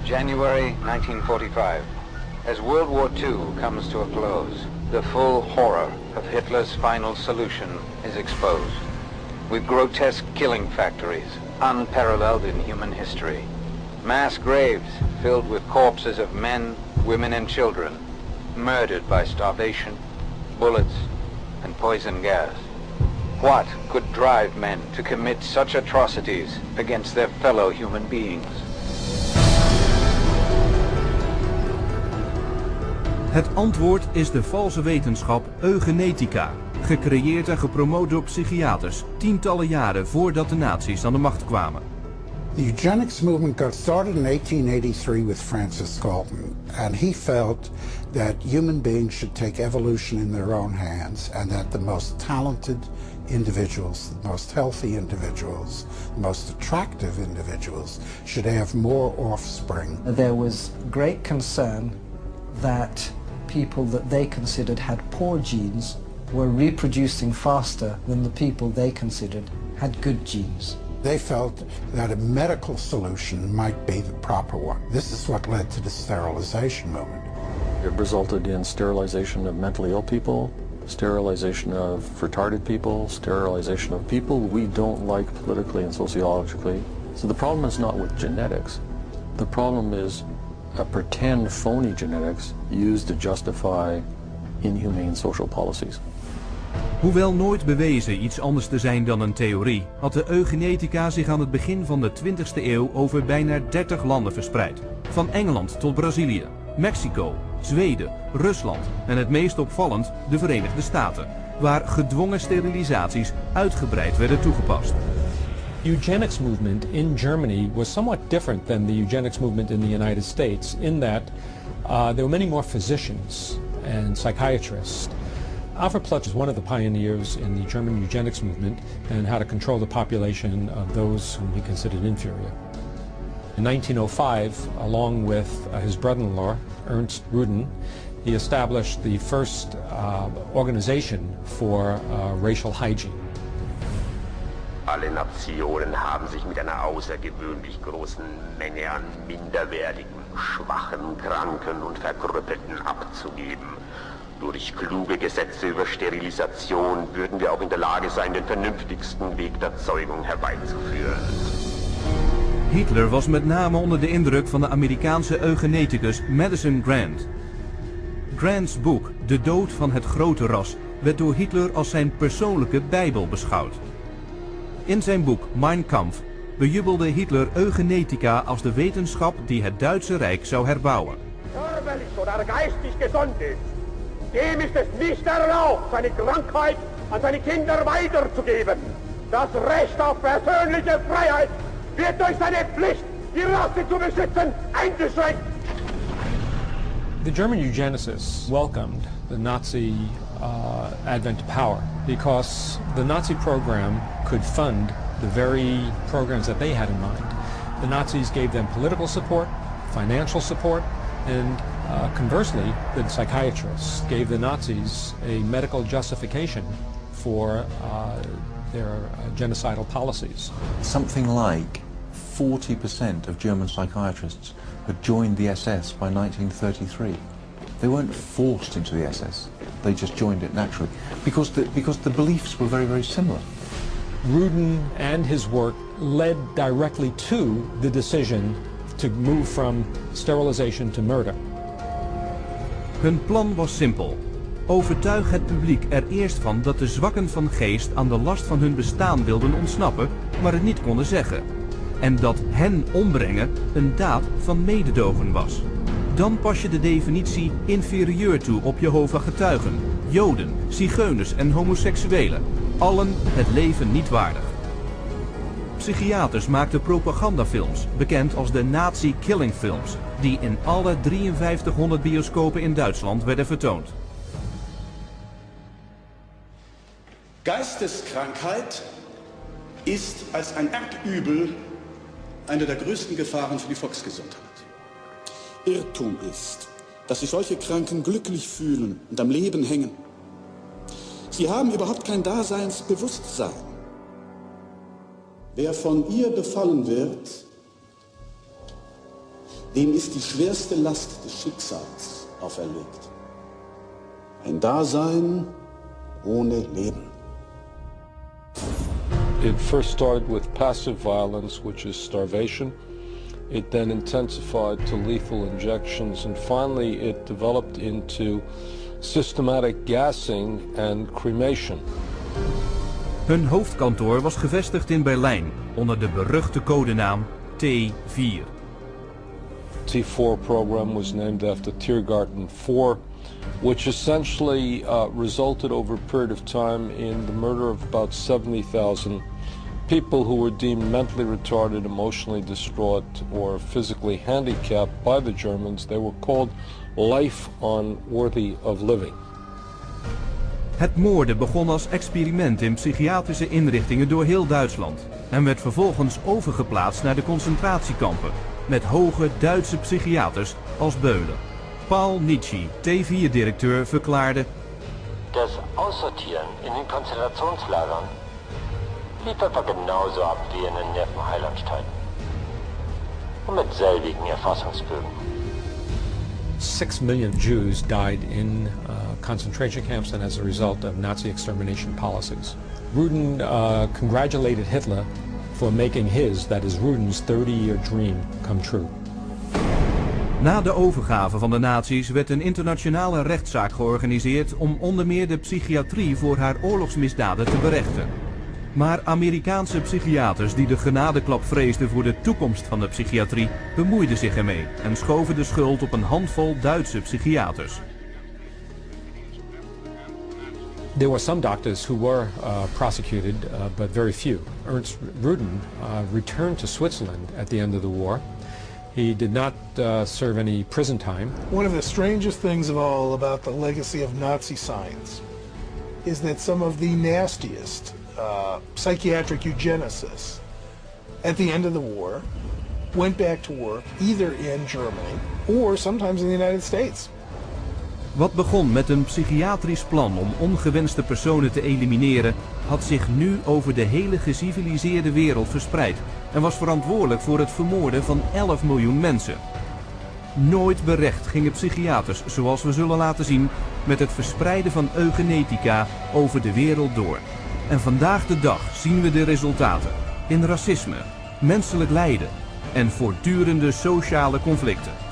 January 1945. As World War II comes to a close, the full horror of Hitler's final solution is exposed. With grotesque killing factories, unparalleled in human history. Mass graves filled with corpses of men, women and children, murdered by starvation, bullets and poison gas. What could drive men to commit such atrocities against their fellow human beings? Het antwoord is de valse wetenschap eugenetica, gecreëerd en gepromoot door psychiaters tientallen jaren voordat de nazi's aan de macht kwamen. The eugenics movement got started in 1883 with Francis Galton, and he felt that human beings should take evolution in their own hands, and that the most talented individuals, the most healthy individuals, the most attractive individuals should have more offspring. There was great concern that people that they considered had poor genes were reproducing faster than the people they considered had good genes. They felt that a medical solution might be the proper one. This is what led to the sterilization movement. It resulted in sterilization of mentally ill people, sterilization of retarded people, sterilization of people we don't like politically and sociologically. So the problem is not with genetics. The problem is a pretend phony genetics used to justify inhumane social policies. Hoewel nooit bewezen iets anders te zijn dan een theorie, had de eugenetica zich aan het begin van de 20e eeuw over bijna 30 landen verspreid. Van Engeland tot Brazilië, Mexico, Zweden, Rusland en het meest opvallend de Verenigde Staten, waar gedwongen sterilisaties uitgebreid werden toegepast. The eugenics movement in Germany was somewhat different than the eugenics movement in the United States in that there were many more physicians and psychiatrists. Alfred Plutz was one of the pioneers in the German eugenics movement and how to control the population of those whom he considered inferior. In 1905, along with his brother-in-law, Ernst Ruden, he established the first organization for racial hygiene. Alle Nationen haben sich mit einer außergewöhnlich großen Menge an minderwertigen, schwachen, kranken und Verkrüppelten abzugeben. Durch kluge Gesetze über Sterilisation würden wir auch in der Lage sein, den vernünftigsten Weg der Zeugung herbeizuführen. Hitler was met name onder de indruk van de Amerikaanse eugeneticus Madison Grant. Grants boek De dood van het grote ras werd door Hitler als zijn persoonlijke bijbel beschouwd. In zijn boek Mein Kampf bejubelde Hitler eugenetica als de wetenschap die het Duitse Rijk zou herbouwen. Körperlich oder geistig gesund ist, dem ist es nicht erlaubt, seine Krankheit an seine Kinder weiterzugeben. Das Recht auf persönliche Freiheit wird durch seine Pflicht, die Rasse zu beschützen, eingeschränkt. The German eugenicists welcomed the Nazi advent to power because the Nazi program could fund the very programs that they had in mind. The Nazis gave them political support, financial support, and conversely, the psychiatrists gave the Nazis a medical justification for their genocidal policies. Something like 40% of German psychiatrists had joined the SS by 1933. They weren't forced into the SS, they just joined it naturally, because the beliefs were very, very similar. Ruden and his work led directly to the decision to move from sterilization to murder. Hun plan was simpel. Overtuig het publiek er eerst van dat de zwakken van geest aan de last van hun bestaan wilden ontsnappen, maar het niet konden zeggen. En dat hen ombrengen een daad van mededogen was. Dan pas je de definitie inferieur toe op Jehovah getuigen, Joden, zigeuners en homoseksuelen. Allen het leven niet waardig. Psychiaters maakten propagandafilms, bekend als de Nazi-killingfilms, die in alle 5300 bioscopen in Duitsland werden vertoond. Geisteskrankheit ist als ein Erbübel eine der größten Gefahren für die Volksgesundheit. Irrtum ist, dass sich solche Kranken glücklich fühlen und am Leben hängen. Sie haben überhaupt kein Daseinsbewusstsein. Wer von ihr befallen wird, dem ist die schwerste Last des Schicksals auferlegt. Ein Dasein ohne Leben. It first started with passive violence, which is starvation. It then intensified to lethal injections, and finally it developed into systematic gassing and cremation. Hun hoofdkantoor was gevestigd in Berlijn onder de beruchte codenaam T4. T4 program was named after Tiergarten 4, which essentially resulted over a period of time in the murder of about 70,000 people who were deemed mentally retarded, emotionally distraught, or physically handicapped by the Germans. They were called life unworthy of living. Het moorden begon als experiment in psychiatrische inrichtingen door heel Duitsland en werd vervolgens overgeplaatst naar de concentratiekampen met hoge Duitse psychiaters als beulen. Paul Nietzsche, T4-directeur, verklaarde: Das Aussortieren in den Konzentrationslagern lief etwa genauso ab wie in den Nervenheilanstalten. Und mit selbigen Erfassungsbögen. 6 million Jews died in concentration camps and as a result of Nazi extermination policies. Rudin congratulated Hitler for making his, that is Rudin's 30-year dream, come true. Na de overgave van de nazi's werd een internationale rechtszaak georganiseerd om onder meer de psychiatrie voor haar oorlogsmisdaden te berechten. Maar Amerikaanse psychiaters die de genadeklap vreesden voor de toekomst van de psychiatrie bemoeiden zich ermee en schoven de schuld op een handvol Duitse psychiaters. There were some doctors who were prosecuted, but very few. Ernst Rudin returned to Switzerland at the end of the war. He did not serve any prison time. One of the strangest things of all about the legacy of Nazi science is that some of the nastiest psychiatric eugenicists at the end of the war went back to work either in Germany or sometimes in the United States. Wat begon met een psychiatrisch plan om ongewenste personen te elimineren, had zich nu over de hele geciviliseerde wereld verspreid en was verantwoordelijk voor het vermoorden van 11 miljoen mensen. Nooit berecht gingen psychiaters, zoals we zullen laten zien, met het verspreiden van eugenetica over de wereld door. En vandaag de dag zien we de resultaten in racisme, menselijk lijden en voortdurende sociale conflicten.